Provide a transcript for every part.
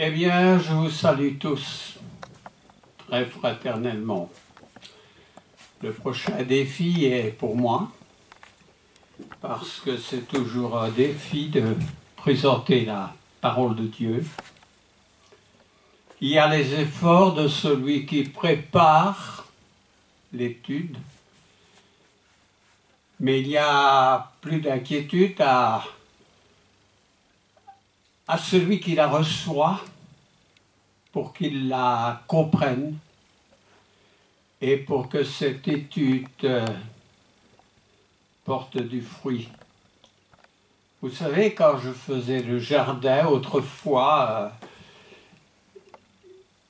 Eh bien, je vous salue tous très fraternellement. Le prochain défi est pour moi, parce que c'est toujours un défi de présenter la parole de Dieu. Il y a les efforts de celui qui prépare l'étude, mais il y a plus d'inquiétude à celui qui la reçoit pour qu'il la comprenne et pour que cette étude porte du fruit. Vous savez, quand je faisais le jardin autrefois,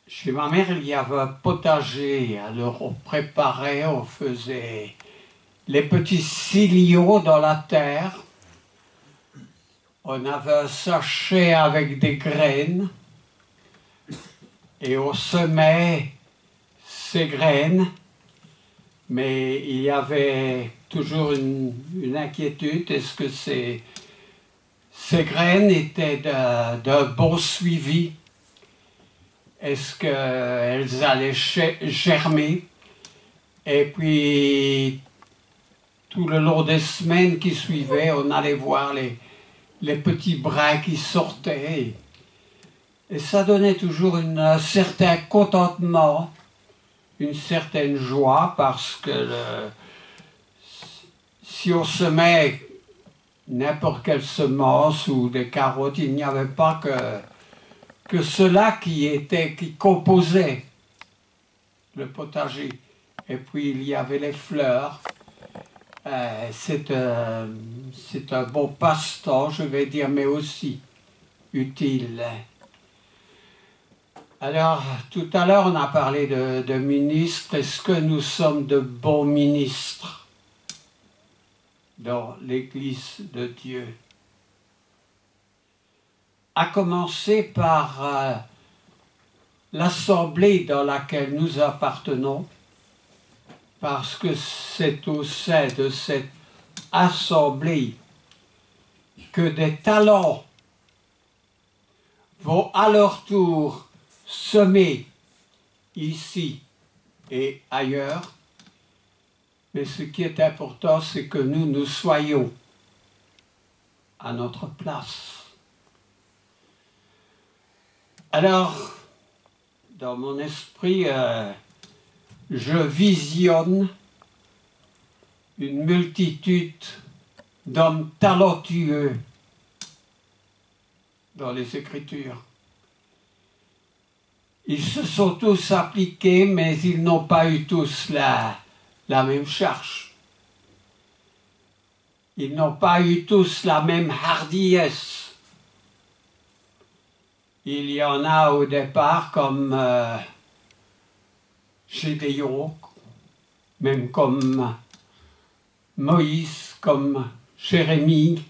chez ma mère, il y avait un potager. Alors on préparait, on faisait les petits silios dans la terre. On avait un sachet avec des graines et on semait ces graines. Mais il y avait toujours une inquiétude. Est-ce que ces graines étaient d'un bon suivi? Est-ce qu'elles allaient germer? Et puis, tout le long des semaines qui suivaient, on allait voir les petits brins qui sortaient. Et ça donnait toujours un certain contentement, une certaine joie, parce que si on semait n'importe quelle semence ou des carottes, il n'y avait pas que cela qui composait le potager. Et puis il y avait les fleurs. C'est un bon passe-temps, je vais dire, mais aussi utile. Alors, tout à l'heure, on a parlé de ministres. Est-ce que nous sommes de bons ministres dans l'Église de Dieu? À commencer par l'assemblée dans laquelle nous appartenons, parce que c'est au sein de cette assemblée que des talents vont à leur tour semer ici et ailleurs. Mais ce qui est important, c'est que nous soyons à notre place. Alors, dans mon esprit, je visionne une multitude d'hommes talentueux dans les Écritures. Ils se sont tous appliqués, mais ils n'ont pas eu tous la même charge. Ils n'ont pas eu tous la même hardiesse. Il y en a au départ comme Gédéon, même comme Moïse, comme Jérémie,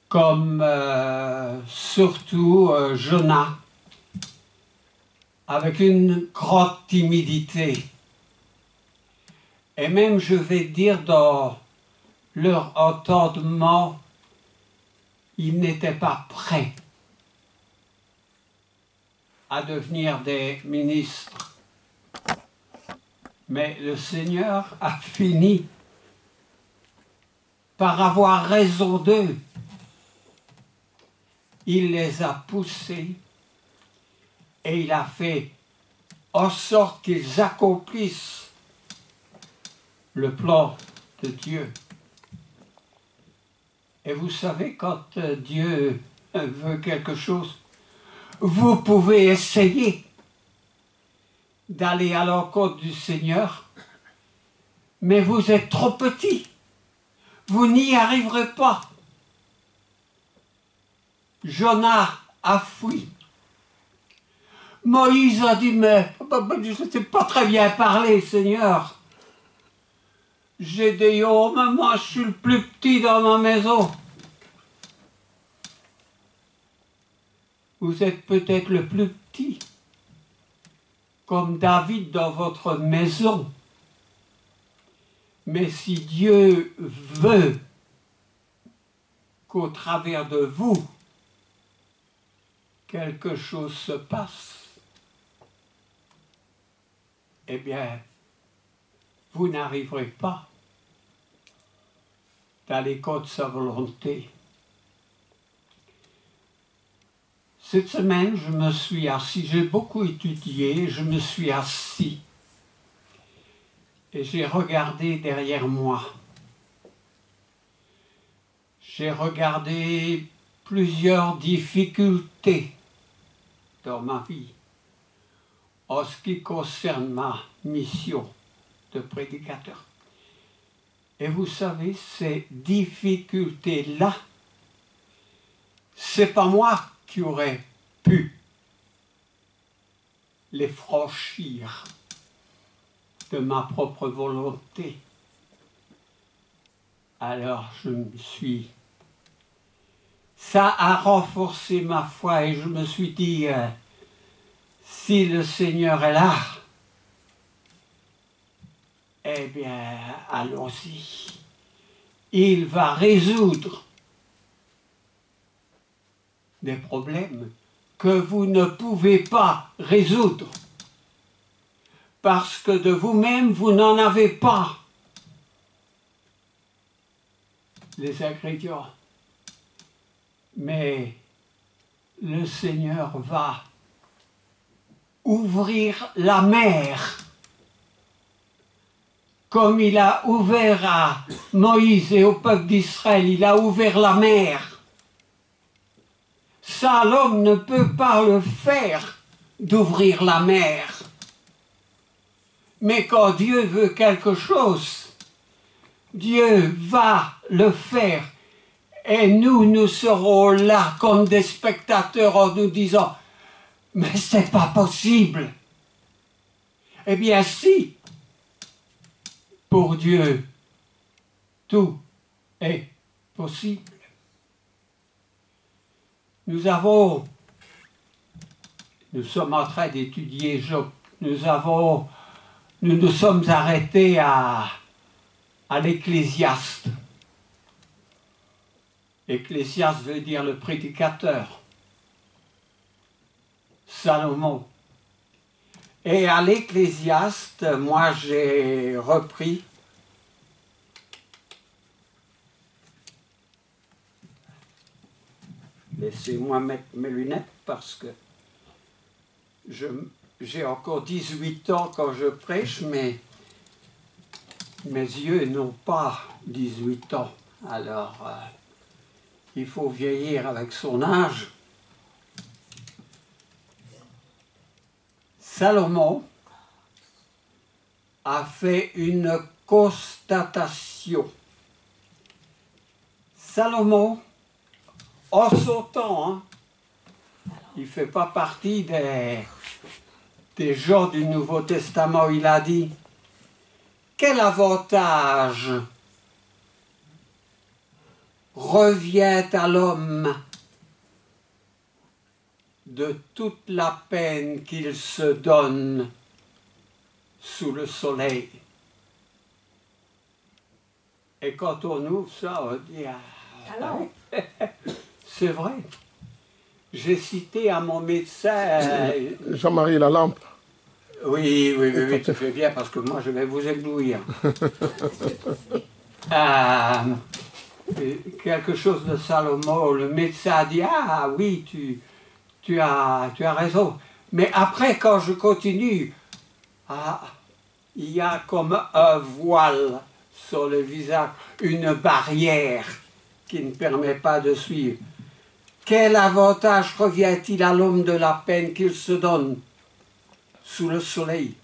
comme surtout Jonas, avec une grande timidité. Et même, je vais dire, dans leur entendement, ils n'étaient pas prêts à devenir des ministres. Mais le Seigneur a fini par avoir raison d'eux. Il les a poussés et il a fait en sorte qu'ils accomplissent le plan de Dieu. Et vous savez, quand Dieu veut quelque chose, vous pouvez essayer d'aller à l'encontre du Seigneur, mais vous êtes trop petit. Vous n'y arriverez pas. Jonas a fui. Moïse a dit, mais je ne sais pas très bien parler, Seigneur. Gédéon, moi je suis le plus petit dans ma maison. Vous êtes peut-être le plus petit, comme David dans votre maison. Mais si Dieu veut qu'au travers de vous, quelque chose se passe, eh bien, vous n'arriverez pas d'aller contre sa volonté. Cette semaine, je me suis assis, j'ai beaucoup étudié, je me suis assis et j'ai regardé derrière moi. J'ai regardé plusieurs difficultés dans ma vie en ce qui concerne ma mission de prédicateur. Et vous savez, ces difficultés-là, c'est pas moi qui aurais pu les franchir de ma propre volonté. Alors je me suis... Ça a renforcé ma foi et je me suis dit, si le Seigneur est là, eh bien, allons-y. Il va résoudre des problèmes que vous ne pouvez pas résoudre parce que de vous-même, vous n'en avez pas les ingrédients. Mais le Seigneur va ouvrir la mer comme il a ouvert à Moïse et au peuple d'Israël, il a ouvert la mer. Ça, l'homme ne peut pas le faire, d'ouvrir la mer. Mais quand Dieu veut quelque chose, Dieu va le faire. Et nous serons là comme des spectateurs en nous disant « Mais c'est pas possible !» Eh bien si, pour Dieu, tout est possible. Nous sommes en train d'étudier Job. Nous nous sommes arrêtés à l'Ecclésiaste. Ecclésiaste veut dire le prédicateur. Salomon. Et à l'Ecclésiaste, moi j'ai repris laissez-moi mettre mes lunettes parce que j'ai encore 18 ans quand je prêche, mais mes yeux n'ont pas 18 ans. Alors, il faut vieillir avec son âge. Salomon a fait une constatation. Salomon, en son temps, il ne fait pas partie des gens du Nouveau Testament, il a dit « Quel avantage revient à l'homme de toute la peine qu'il se donne sous le soleil ?» Et quand on ouvre ça, on dit c'est vrai. J'ai cité à mon médecin... Jean-Marie Lalampe. Oui, tu fais bien parce que moi je vais vous éblouir. Quelque chose de Salomon, le médecin a dit « Ah oui, tu as raison. » Mais après, quand je continue, il y a comme un voile sur le visage, une barrière qui ne permet pas de suivre. Quel avantage revient-il à l'homme de la peine qu'il se donne sous le soleil?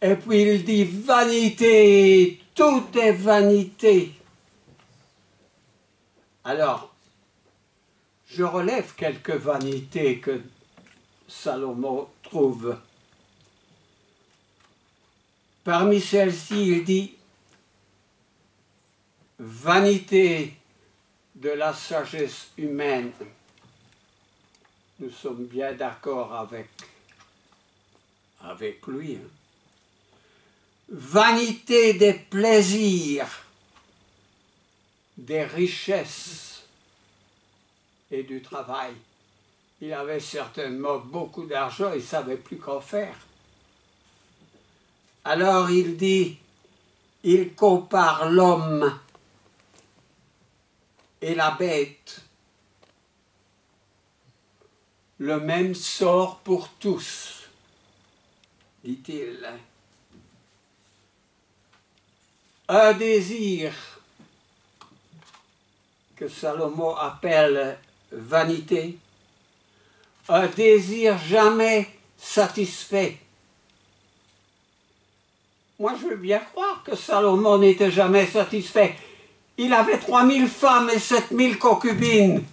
Et puis il dit, vanité, tout est vanité. Alors, je relève quelques vanités que Salomon trouve. Parmi celles-ci, il dit, vanité de la sagesse humaine. Nous sommes bien d'accord avec lui. Hein. Vanité des plaisirs, des richesses et du travail. Il avait certainement beaucoup d'argent, il ne savait plus qu'en faire. Alors il dit, il compare l'homme et la bête. Le même sort pour tous, dit-il. Un désir que Salomon appelle vanité, un désir jamais satisfait. Moi, je veux bien croire que Salomon n'était jamais satisfait. Il avait 3000 femmes et 7000 concubines.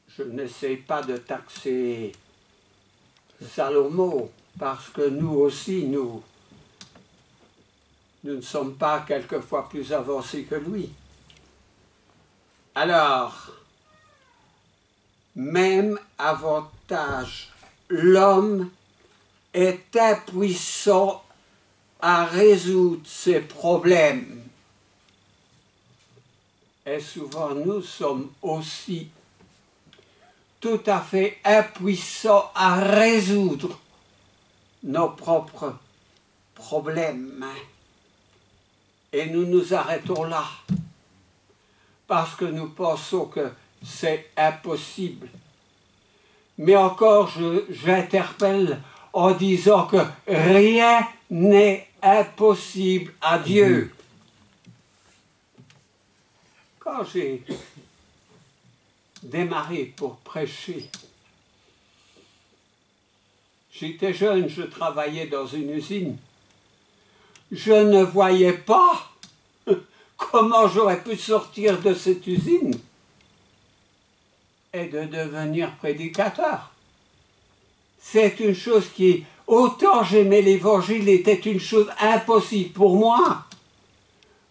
Je n'essaie pas de taxer Salomon, parce que nous aussi, nous ne sommes pas quelquefois plus avancés que lui. Alors, même avantage, l'homme est impuissant à résoudre ses problèmes. Et souvent, nous sommes aussi tout à fait impuissants à résoudre nos propres problèmes. Et nous nous arrêtons là, parce que nous pensons que c'est impossible. Mais encore, j'interpelle en disant que rien n'est impossible à Dieu. Quand j'ai démarré pour prêcher, j'étais jeune, je travaillais dans une usine. Je ne voyais pas comment j'aurais pu sortir de cette usine et de devenir prédicateur. C'est une chose qui, autant j'aimais l'évangile, était une chose impossible pour moi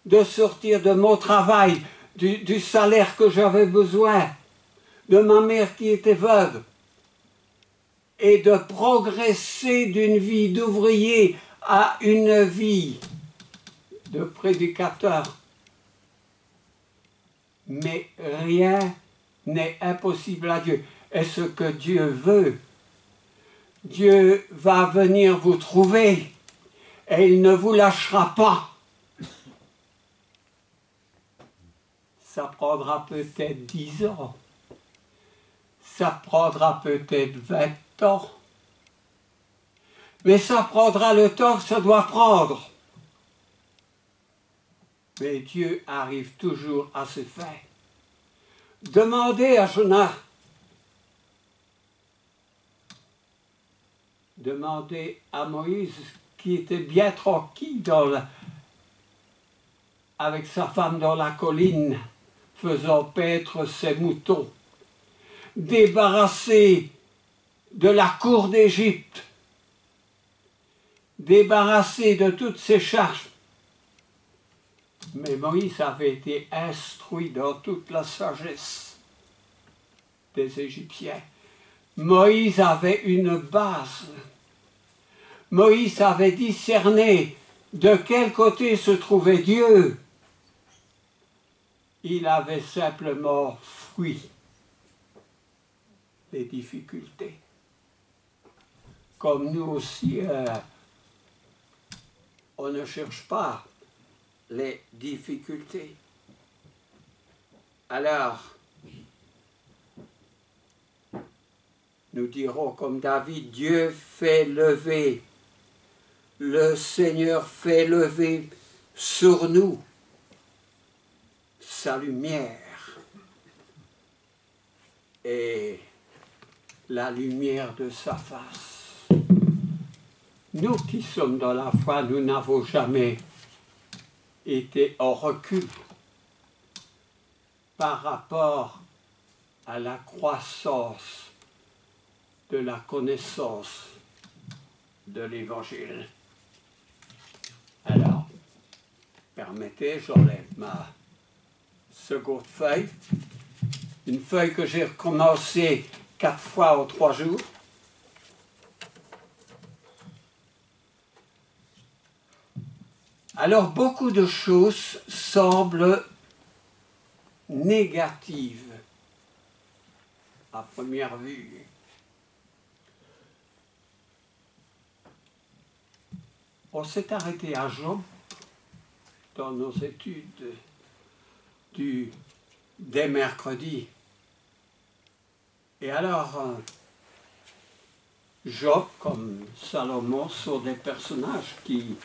de sortir de mon travail, du salaire que j'avais besoin, de ma mère qui était veuve, et de progresser d'une vie d'ouvrier à une vie de prédicateur. Mais rien n'est impossible à Dieu. Et ce que Dieu veut, Dieu va venir vous trouver et il ne vous lâchera pas. Ça prendra peut-être 10 ans. Ça prendra peut-être 20 ans. Mais ça prendra le temps que ça doit prendre. Mais Dieu arrive toujours à ses fins. Demandez à Jonas. Demandez à Moïse, qui était bien tranquille avec sa femme dans la colline, faisant paître ses moutons, débarrassé de la cour d'Égypte, débarrassé de toutes ses charges. Mais Moïse avait été instruit dans toute la sagesse des Égyptiens. Moïse avait une base. Moïse avait discerné de quel côté se trouvait Dieu. Il avait simplement fui les difficultés. Comme nous aussi, on ne cherche pas les difficultés. Alors, nous dirons comme David, Dieu fait lever, le Seigneur fait lever sur nous sa lumière et la lumière de sa face. Nous qui sommes dans la foi, nous n'avons jamais été en recul par rapport à la croissance de la connaissance de l'Évangile. Alors, permettez, j'enlève ma seconde feuille, une feuille que j'ai recommencée 4 fois en 3 jours. Alors, beaucoup de choses semblent négative à première vue. On s'est arrêté à Job dans nos études dès mercredi. Et alors, Job, comme Salomon, sont des personnages qui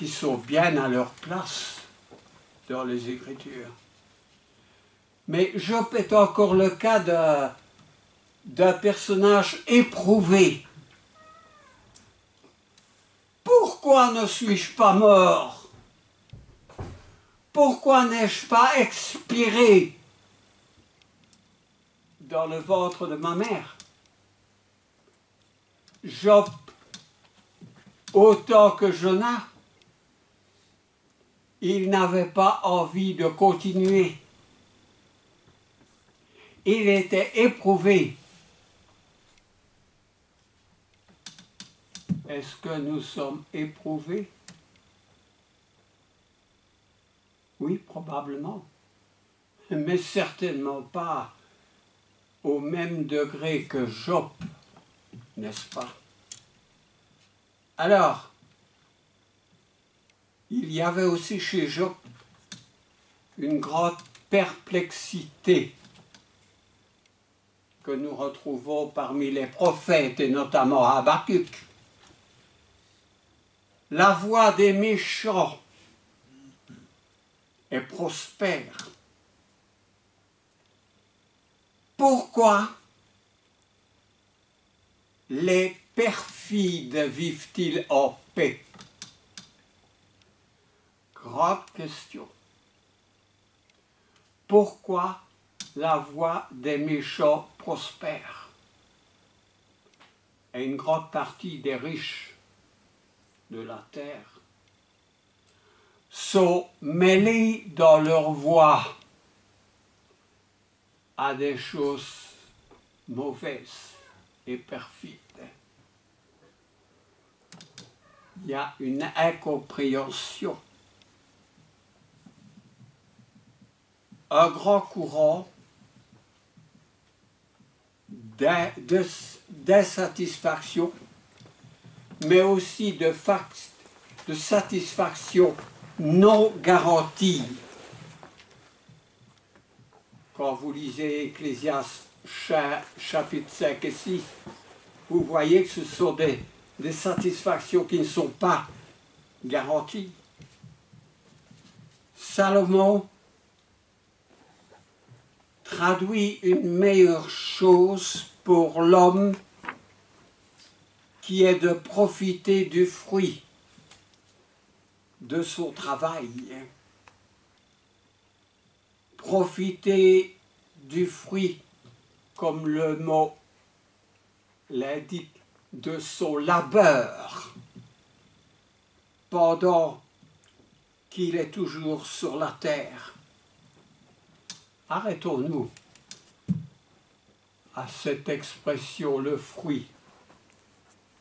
sont bien à leur place dans les Écritures. Mais Job est encore le cas d'un personnage éprouvé. Pourquoi ne suis-je pas mort? Pourquoi n'ai-je pas expiré dans le ventre de ma mère? Job, autant que Jonas, il n'avait pas envie de continuer. Il était éprouvé. Est-ce que nous sommes éprouvés? Oui, probablement. Mais certainement pas au même degré que Job, n'est-ce pas? Alors, il y avait aussi chez Job une grande perplexité que nous retrouvons parmi les prophètes et notamment Habakkuk. La voie des méchants est prospère. Pourquoi les perfides vivent-ils en paix? Grande question. Pourquoi la voie des méchants prospère? Et une grande partie des riches de la terre sont mêlés dans leur voie à des choses mauvaises et perfides. Il y a une incompréhension. Un grand courant d'insatisfaction, mais aussi de satisfaction non garantie. Quand vous lisez Ecclésiaste chapitre 5 et 6, vous voyez que ce sont des satisfactions qui ne sont pas garanties. Salomon traduit une meilleure chose pour l'homme qui est de profiter du fruit de son travail. Profiter du fruit, comme le mot l'indique, de son labeur, pendant qu'il est toujours sur la terre. Arrêtons-nous à cette expression, le fruit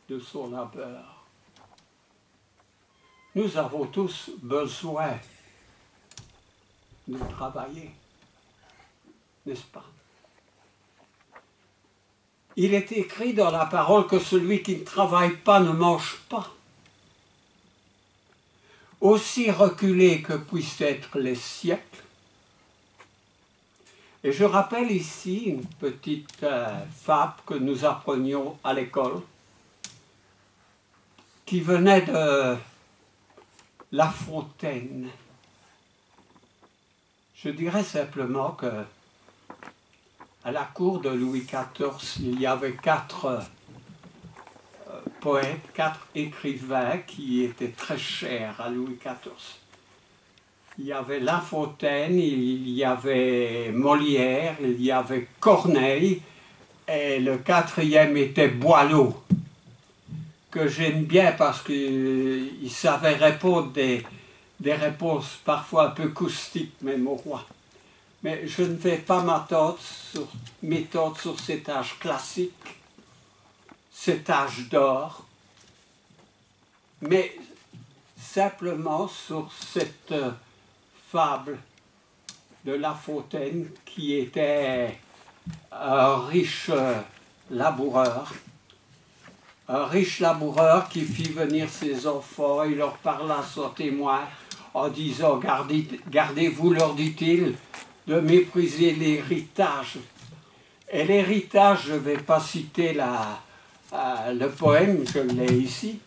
de son labeur. Nous avons tous besoin de travailler, n'est-ce pas? Il est écrit dans la parole que celui qui ne travaille pas ne mange pas. Aussi reculés que puissent être les siècles. Et je rappelle ici une petite fable que nous apprenions à l'école, qui venait de La Fontaine. Je dirais simplement que à la cour de Louis XIV, il y avait 4 poètes, 4 écrivains qui étaient très chers à Louis XIV. Il y avait La Fontaine, il y avait Molière, il y avait Corneille, et le 4e était Boileau, que j'aime bien parce qu'il savait répondre des réponses parfois un peu caustiques, même au roi. Mais je ne vais pas m'étendre sur cet âge classique, cet âge d'or, mais simplement sur cette fable de La Fontaine, qui était un riche laboureur. Un riche laboureur qui fit venir ses enfants et leur parla son témoin en disant, gardez-vous, leur dit-il, de mépriser l'héritage. Et l'héritage, je ne vais pas citer le poème, je l'ai ici.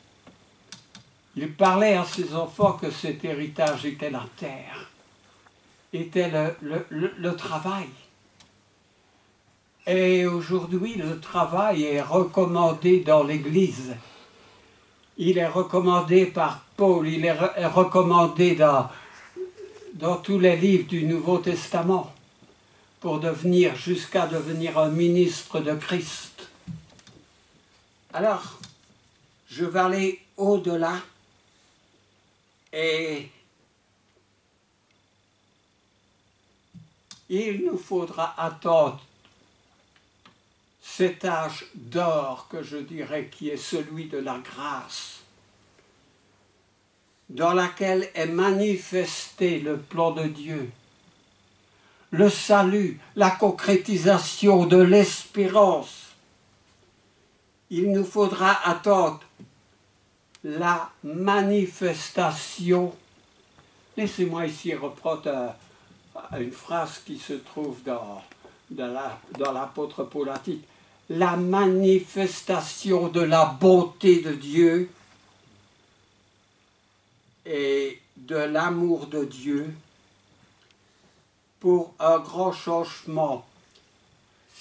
Il parlait à ses enfants que cet héritage était la terre, était le travail. Et aujourd'hui, le travail est recommandé dans l'Église. Il est recommandé par Paul, il est recommandé dans tous les livres du Nouveau Testament pour jusqu'à devenir un ministre de Christ. Alors, je vais aller au-delà et il nous faudra attendre cet âge d'or que je dirais qui est celui de la grâce, dans laquelle est manifesté le plan de Dieu, le salut, la concrétisation de l'espérance. Il nous faudra attendre la manifestation. Laissez-moi ici reprendre une phrase qui se trouve dans l'apôtre Paul a dit, la manifestation de la bonté de Dieu et de l'amour de Dieu pour un grand changement.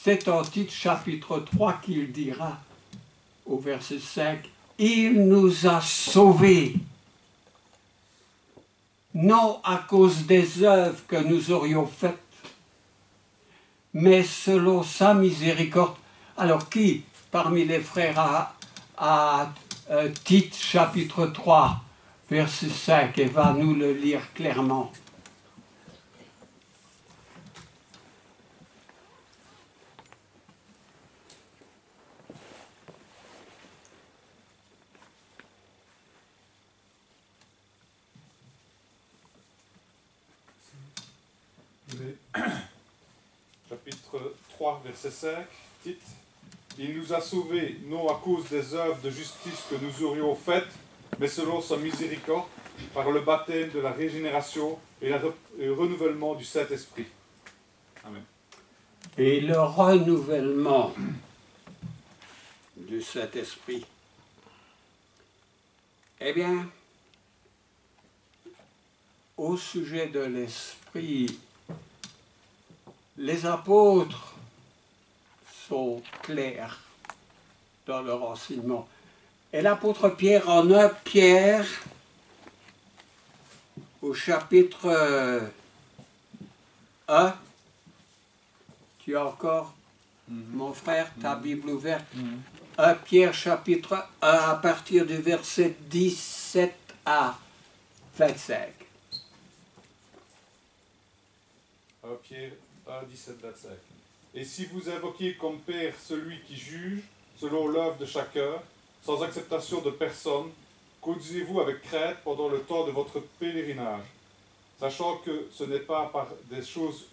C'est en Tite chapitre 3 qu'il dira au verset 5, il nous a sauvés, non à cause des œuvres que nous aurions faites, mais selon sa miséricorde. Alors qui, parmi les frères, a Tite chapitre 3, verset 5, et va nous le lire clairement. Chapitre 3, verset 5, Tite. Il nous a sauvés, non à cause des œuvres de justice que nous aurions faites, mais selon sa miséricorde, par le baptême de la régénération et le renouvellement du Saint-Esprit. Amen. Et le renouvellement du Saint-Esprit. Eh bien, au sujet de l'Esprit, les apôtres sont clairs dans leur enseignement. Et l'apôtre Pierre, en 1 Pierre, au chapitre 1, tu as encore, mon frère, ta Bible ouverte, 1 Pierre, chapitre 1, à partir du verset 17 à 25. 1 Pierre 1, 17, 25. Et si vous invoquiez comme Père celui qui juge, selon l'œuvre de chacun, sans acceptation de personne, conduisez-vous avec crainte pendant le temps de votre pèlerinage, sachant que ce n'est pas par des choses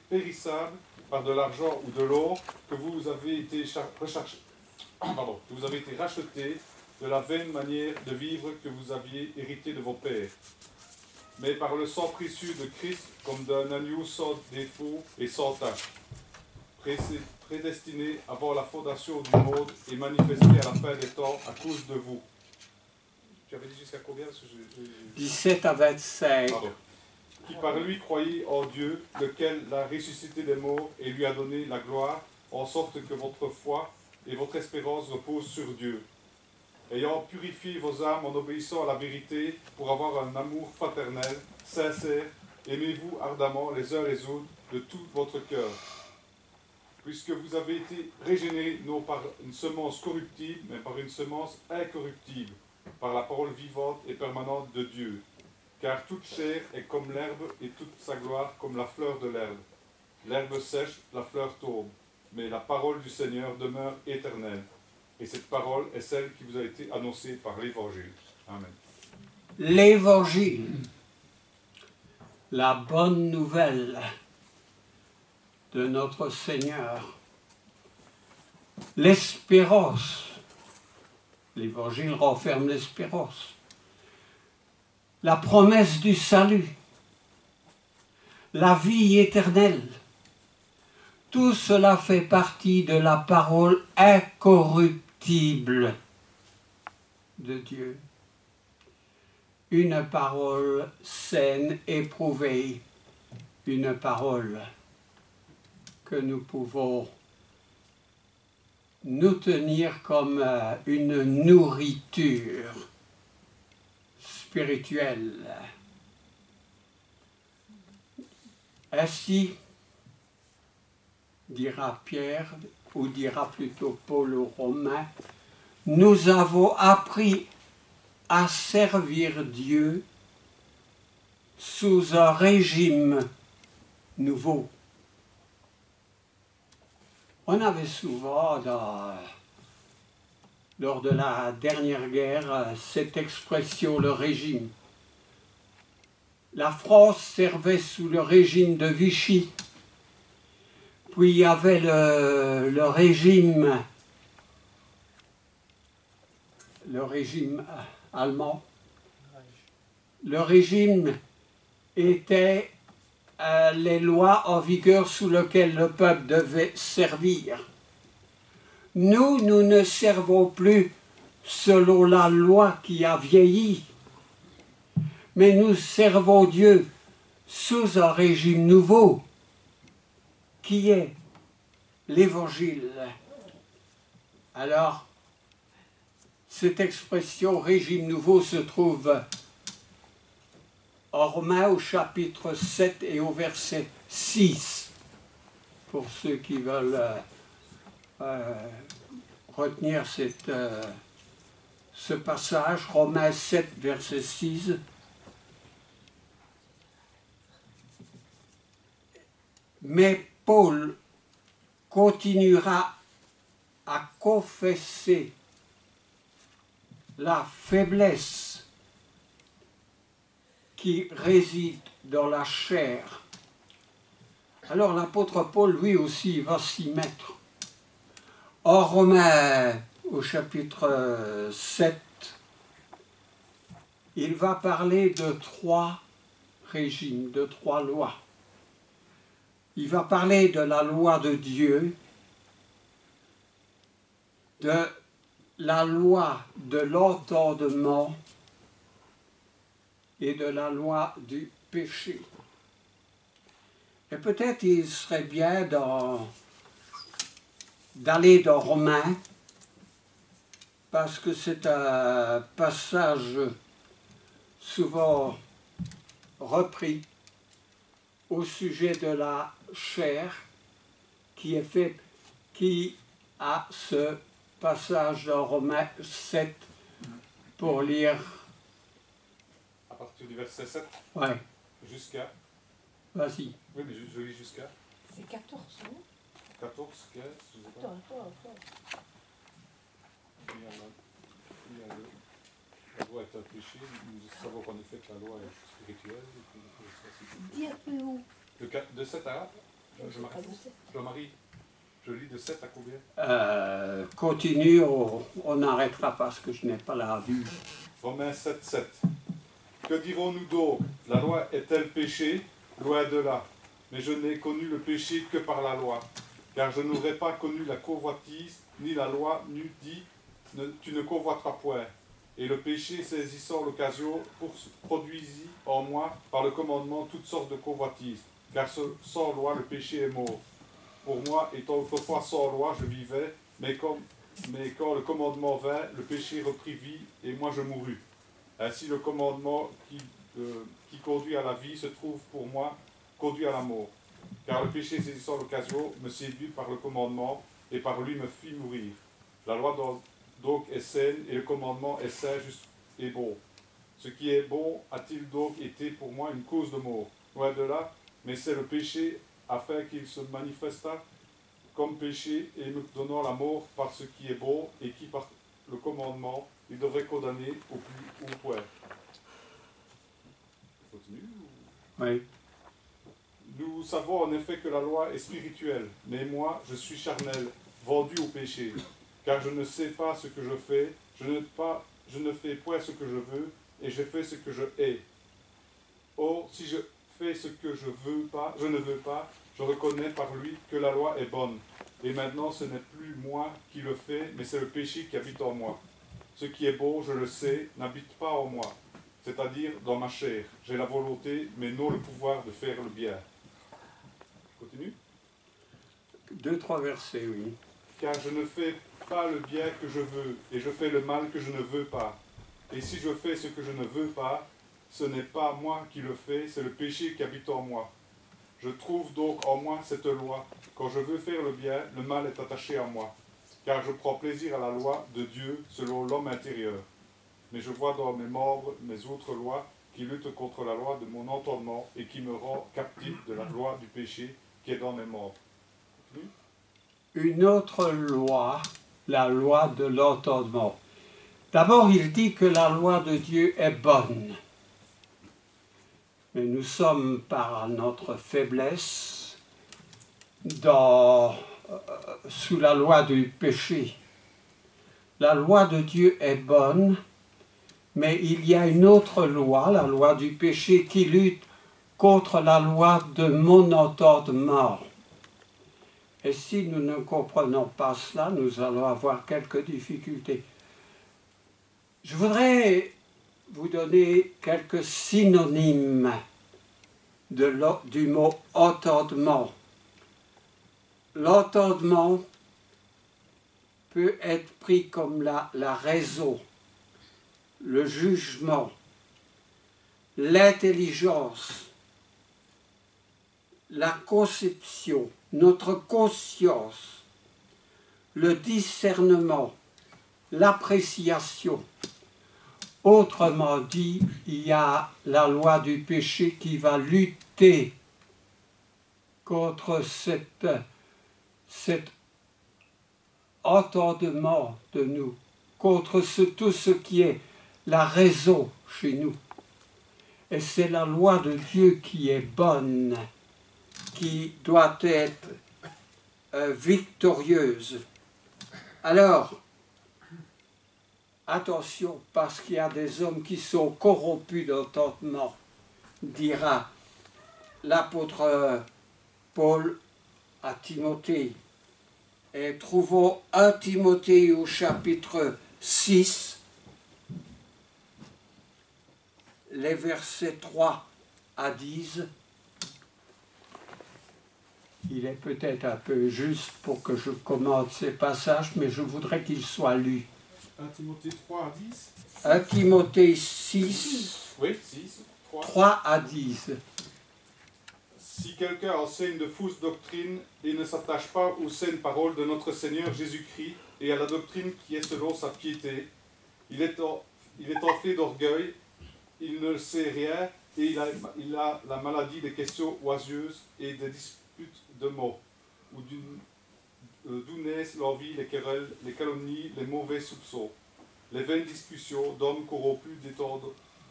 périssables, par de l'argent ou de l'or, que vous avez été que vous avez été rachetés de la vaine manière de vivre que vous aviez hérité de vos pères, mais par le sang précieux de Christ, comme d'un agneau sans défaut et sans tache, prédestiné avant la fondation du monde et manifesté à la fin des temps à cause de vous. Tu avais dit jusqu'à combien 17 à 25. Pardon. Qui par lui croyait en Dieu, lequel l'a ressuscité des morts et lui a donné la gloire, en sorte que votre foi et votre espérance reposent sur Dieu. Ayant purifié vos âmes en obéissant à la vérité, pour avoir un amour fraternel, sincère, aimez-vous ardemment les uns les autres de tout votre cœur. Puisque vous avez été régénérés non par une semence corruptible, mais par une semence incorruptible, par la parole vivante et permanente de Dieu. Car toute chair est comme l'herbe et toute sa gloire comme la fleur de l'herbe. L'herbe sèche, la fleur tombe, mais la parole du Seigneur demeure éternelle. Et cette parole est celle qui vous a été annoncée par l'Évangile. Amen. L'Évangile, la bonne nouvelle de notre Seigneur. L'espérance. L'Évangile renferme l'espérance. La promesse du salut. La vie éternelle. Tout cela fait partie de la parole incorruptible de Dieu. Une parole saine, éprouvée. Une parole que nous pouvons nous tenir comme une nourriture spirituelle. Ainsi, dira Pierre, ou dira plutôt Paul aux Romains, nous avons appris à servir Dieu sous un régime nouveau. On avait souvent, lors de la dernière guerre, cette expression, le régime. La France servait sous le régime de Vichy. Puis il y avait le régime allemand. Le régime était les lois en vigueur sous lesquelles le peuple devait servir. Nous ne servons plus selon la loi qui a vieilli, mais nous servons Dieu sous un régime nouveau, qui est l'Évangile. Alors, cette expression régime nouveau se trouve en Romains au chapitre 7 et au verset 6, pour ceux qui veulent retenir ce passage, Romains 7, verset 6. Mais Paul continuera à confesser la faiblesse qui réside dans la chair. Alors l'apôtre Paul, lui aussi, va s'y mettre. En Romains, au chapitre 7, il va parler de 3 régimes, de 3 lois. Il va parler de la loi de Dieu, de la loi de l'entendement et de la loi du péché. Et peut-être il serait bien d'aller dans Romains, parce que c'est un passage souvent repris au sujet de la chair, qui a ce passage dans Romains 7 pour lire. À partir du verset 7 Ouais. Jusqu'à. Vas-y. Oui, mais je lis jusqu'à. C'est 14, non 14, 15, je ne sais pas. Attends. La loi est un péché. Nous savons qu'en effet que la loi est spirituelle. Dis un peu où. De 7 à. Jean-Marie, je lis de 7 à combien? Continue, on arrêtera parce que je n'ai pas la vue. Romains 7, 7. Que dirons-nous donc? La loi est-elle péché? Loin de là. Mais je n'ai connu le péché que par la loi. Car je n'aurais pas connu la convoitise, ni la loi n'eût dit tu ne convoiteras point. Et le péché, saisissant l'occasion, produisit en moi, par le commandement, toutes sortes de convoitises. Car sans loi, le péché est mort. Pour moi, étant autrefois sans loi, je vivais, mais quand le commandement vint, le péché reprit vie, et moi je mourus. Ainsi, le commandement qui conduit à la vie se trouve pour moi conduit à la mort. Car le péché, saisissant l'occasion, me séduit par le commandement, et par lui me fit mourir. La loi donc est saine, et le commandement est sain, juste et bon. Ce qui est bon a-t-il donc été pour moi une cause de mort? Loin de là, mais c'est le péché afin qu'il se manifestât comme péché et nous donnant la mort par ce qui est bon et qui par le commandement il devrait condamner au point. Continue. Oui. Nous savons en effet que la loi est spirituelle, mais moi, je suis charnel, vendu au péché. Car je ne sais pas ce que je fais, je ne fais point ce que je veux, et je fais ce que je hais. Or, si je fais ce que je ne veux pas, je reconnais par lui que la loi est bonne. Et maintenant, ce n'est plus moi qui le fais, mais c'est le péché qui habite en moi. Ce qui est bon, je le sais, n'habite pas en moi, c'est-à-dire dans ma chair. J'ai la volonté, mais non le pouvoir de faire le bien. Continue. 2-3 versets, oui. Car je ne fais pas le bien que je veux, et je fais le mal que je ne veux pas. Et si je fais ce que je ne veux pas, ce n'est pas moi qui le fais, c'est le péché qui habite en moi. Je trouve donc en moi cette loi. Quand je veux faire le bien, le mal est attaché à moi. Car je prends plaisir à la loi de Dieu selon l'homme intérieur. Mais je vois dans mes membres mes autres lois qui luttent contre la loi de mon entendement et qui me rend captif de la loi du péché qui est dans mes membres. Une autre loi, la loi de l'entendement. D'abord, il dit que la loi de Dieu est bonne. Mais nous sommes, par notre faiblesse, sous la loi du péché. La loi de Dieu est bonne, mais il y a une autre loi, la loi du péché, qui lutte contre la loi de mon entendement. Et si nous ne comprenons pas cela, nous allons avoir quelques difficultés. Je voudrais vous donner quelques synonymes du mot entendement. L'entendement peut être pris comme la raison, le jugement, l'intelligence, la conception, notre conscience, le discernement, l'appréciation. Autrement dit, il y a la loi du péché qui va lutter contre cet entendement de nous, contre tout ce qui est la raison chez nous. Et c'est la loi de Dieu qui est bonne, qui doit être victorieuse. Alors, attention, parce qu'il y a des hommes qui sont corrompus d'entendement, dira l'apôtre Paul à Timothée. Et trouvons 1 Timothée au chapitre 6, les versets 3 à 10. Il est peut-être un peu juste pour que je commente ces passages, mais je voudrais qu'ils soient lus. 1 Timothée 3 à 10. 1 Timothée 6, Oui, 6, 3 à 10. Si quelqu'un enseigne de fausses doctrines et ne s'attache pas aux saines paroles de notre Seigneur Jésus-Christ et à la doctrine qui est selon sa piété, il est enflé d'orgueil, il ne sait rien et il a la maladie des questions oisieuses et des disputes de mots, d'où naissent l'envie, les querelles, les calomnies, les mauvais soupçons, les vaines discussions d'hommes corrompus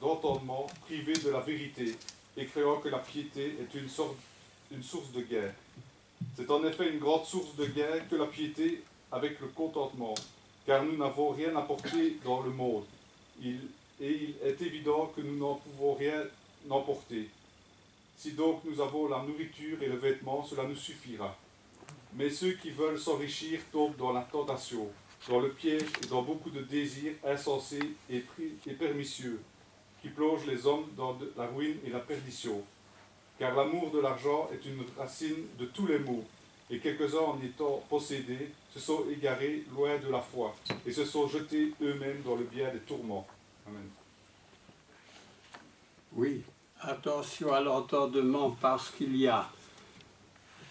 d'entendement, privés de la vérité, et créant que la piété est une source de guerre. C'est en effet une grande source de guerre que la piété avec le contentement, car nous n'avons rien apporté dans le monde, et il est évident que nous n'en pouvons rien emporter. Si donc nous avons la nourriture et le vêtement, cela nous suffira. Mais ceux qui veulent s'enrichir tombent dans la tentation, dans le piège et dans beaucoup de désirs insensés et pernicieux, qui plongent les hommes dans la ruine et la perdition. Car l'amour de l'argent est une racine de tous les maux, et quelques-uns en étant possédés se sont égarés loin de la foi, et se sont jetés eux-mêmes dans le bien des tourments. Amen. Oui, attention à l'entendement parce qu'il y a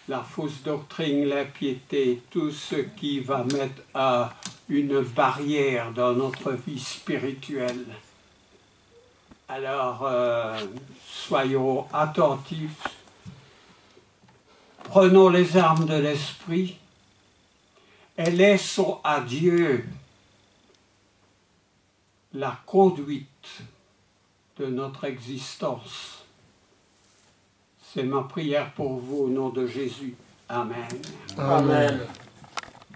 la fausse doctrine, l'impiété, tout ce qui va mettre une barrière dans notre vie spirituelle. Alors, soyons attentifs, prenons les armes de l'esprit et laissons à Dieu la conduite de notre existence. C'est ma prière pour vous au nom de Jésus. Amen. Amen.